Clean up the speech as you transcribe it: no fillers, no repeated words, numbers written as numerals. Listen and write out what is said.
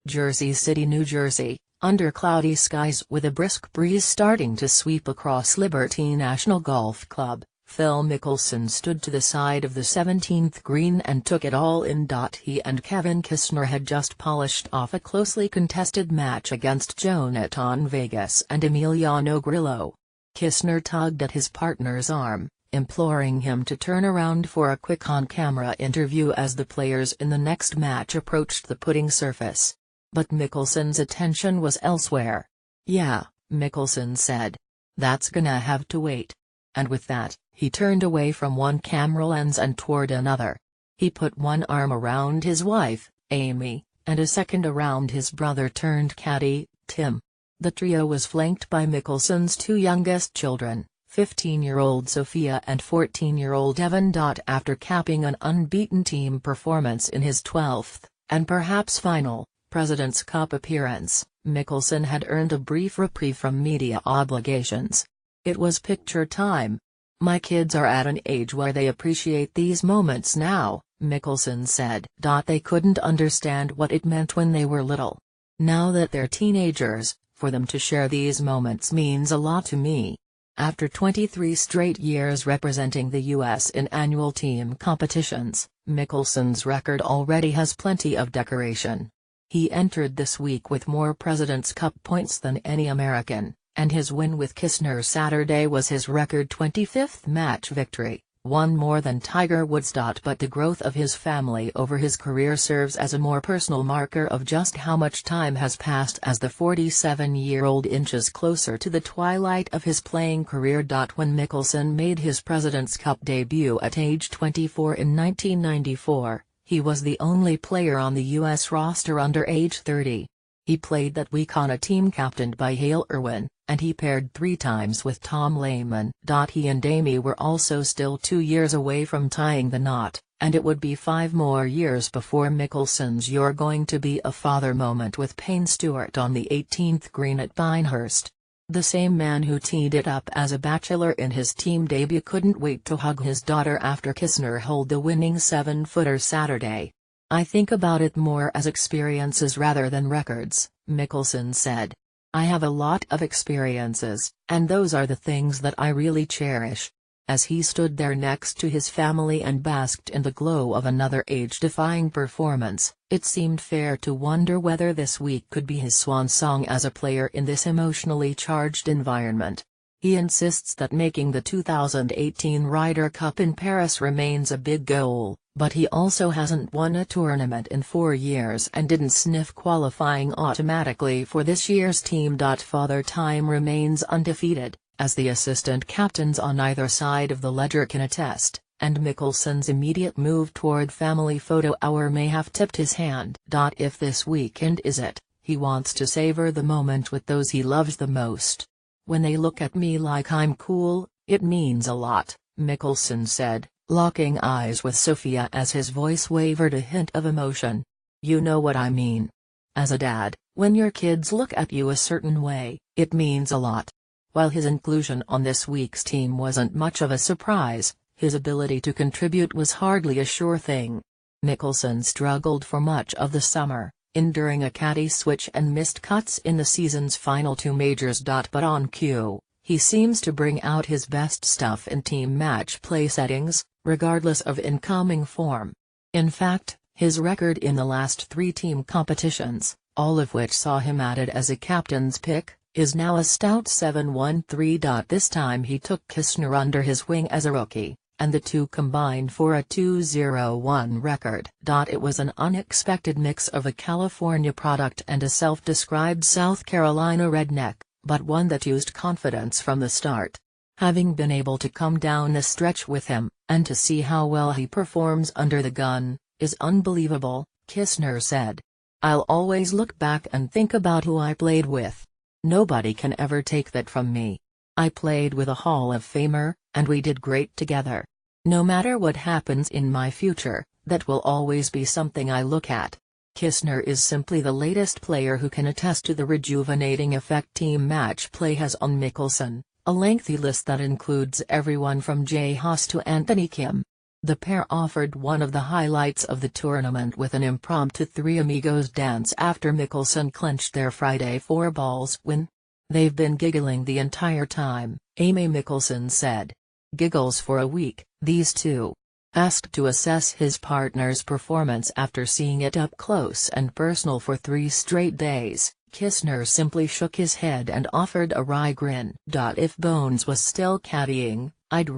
Jersey City, New Jersey, under cloudy skies with a brisk breeze starting to sweep across Liberty National Golf Club, Phil Mickelson stood to the side of the 17th green and took it all in. He and Kevin Kisner had just polished off a closely contested match against Jonathan Vegas and Emiliano Grillo. Kisner tugged at his partner's arm, imploring him to turn around for a quick on-camera interview as the players in the next match approached the putting surface. But Mickelson's attention was elsewhere. "Yeah," Mickelson said. "That's gonna have to wait." And with that, he turned away from one camera lens and toward another. He put one arm around his wife, Amy, and a second around his brother-turned-caddy, Tim. The trio was flanked by Mickelson's two youngest children, 15-year-old Sophia and 14-year-old Evan. After capping an unbeaten team performance in his 12th, and perhaps final, President's Cup appearance, Mickelson had earned a brief reprieve from media obligations. "It was picture time. My kids are at an age where they appreciate these moments now," Mickelson said. "They couldn't understand what it meant when they were little. Now that they're teenagers, for them to share these moments means a lot to me." After 23 straight years representing the U.S. in annual team competitions, Mickelson's record already has plenty of decoration. He entered this week with more President's Cup points than any American, and his win with Kisner Saturday was his record 25th match victory, one more than Tiger Woods. But the growth of his family over his career serves as a more personal marker of just how much time has passed as the 47-year-old inches closer to the twilight of his playing career. When Mickelson made his President's Cup debut at age 24 in 1994, he was the only player on the U.S. roster under age 30. He played that week on a team captained by Hale Irwin, and he paired 3 times with Tom Lehman. He and Amy were also still 2 years away from tying the knot, and it would be 5 more years before Mickelson's "You're going to be a father" moment with Payne Stewart on the 18th green at Pinehurst. The same man who teed it up as a bachelor in his team debut couldn't wait to hug his daughter after Kisner holed the winning 7-footer Saturday. "I think about it more as experiences rather than records," Mickelson said. "I have a lot of experiences, and those are the things that I really cherish." As he stood there next to his family and basked in the glow of another age-defying performance, it seemed fair to wonder whether this week could be his swan song as a player in this emotionally charged environment. He insists that making the 2018 Ryder Cup in Paris remains a big goal, but he also hasn't won a tournament in 4 years and didn't sniff qualifying automatically for this year's team. Father Time remains undefeated, as the assistant captains on either side of the ledger can attest, and Mickelson's immediate move toward family photo hour may have tipped his hand. If this weekend is it, he wants to savor the moment with those he loves the most. "When they look at me like I'm cool, it means a lot," Mickelson said, locking eyes with Sophia as his voice wavered a hint of emotion. "You know what I mean. As a dad, when your kids look at you a certain way, it means a lot." While his inclusion on this week's team wasn't much of a surprise, his ability to contribute was hardly a sure thing. Mickelson struggled for much of the summer, enduring a caddy switch and missed cuts in the season's final 2 majors. But on cue, he seems to bring out his best stuff in team match play settings, regardless of incoming form. In fact, his record in the last 3 team competitions, all of which saw him added as a captain's pick, is now a stout 7-1-3. This time he took Kisner under his wing as a rookie, and the two combined for a 2-0-1 record. It was an unexpected mix of a California product and a self-described South Carolina redneck, but one that used confidence from the start. "Having been able to come down the stretch with him, and to see how well he performs under the gun, is unbelievable," Kisner said. "I'll always look back and think about who I played with. Nobody can ever take that from me. I played with a Hall of Famer, and we did great together. No matter what happens in my future, that will always be something I look at." Kisner is simply the latest player who can attest to the rejuvenating effect team match play has on Mickelson, a lengthy list that includes everyone from Jay Haas to Anthony Kim. The pair offered one of the highlights of the tournament with an impromptu Three Amigos dance after Mickelson clinched their Friday four-balls win. "They've been giggling the entire time," Amy Mickelson said. "Giggles for a week, these two." Asked to assess his partner's performance after seeing it up close and personal for 3 straight days, Kisner simply shook his head and offered a wry grin. "If Bones was still caddying, I'd